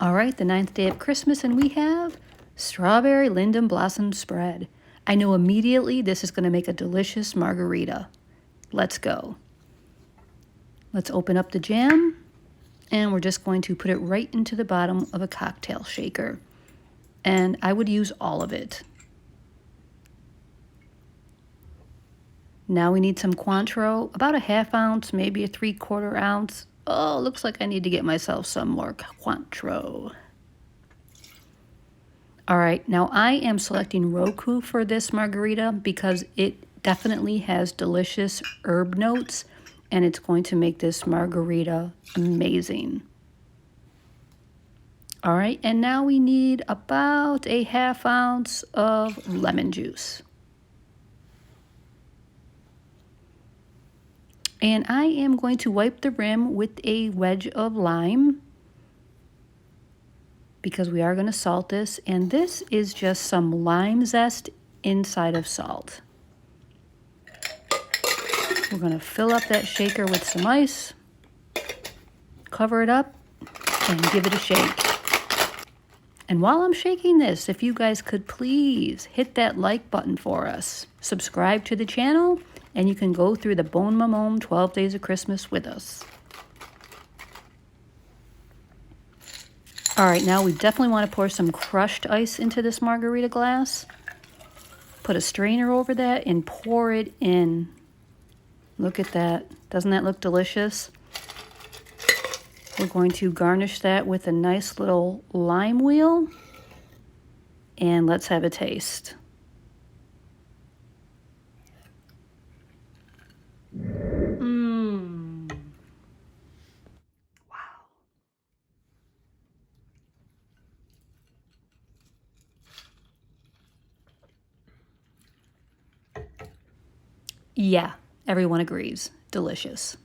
All right, the 9th day of Christmas, and we have strawberry Linden blossom spread. I know immediately this is going to make a delicious margarita. Let's go. Let's open up the jam, and we're just going to put it right into the bottom of a cocktail shaker. And I would use all of it. Now we need some Cointreau, about a ½ ounce, maybe a 3/4 ounce. Oh, looks like I need to get myself some more Cointreau. All right, now I am selecting Roku for this margarita because it definitely has delicious herb notes, and it's going to make this margarita amazing. All right, and now we need about a ½ ounce of lemon juice. And I am going to wipe the rim with a wedge of lime because we are going to salt this. And this is just some lime zest inside of salt. We're going to fill up that shaker with some ice, cover it up, and give it a shake. And while I'm shaking this, if you guys could please hit that like button for us, subscribe to the channel, and you can go through the Bonne Maman 12 Days of Christmas with us. All right, now we definitely want to pour some crushed ice into this margarita glass. Put a strainer over that and pour it in. Look at that. Doesn't that look delicious? We're going to garnish that with a nice little lime wheel. And let's have a taste. Wow. Yeah, everyone agrees. Delicious.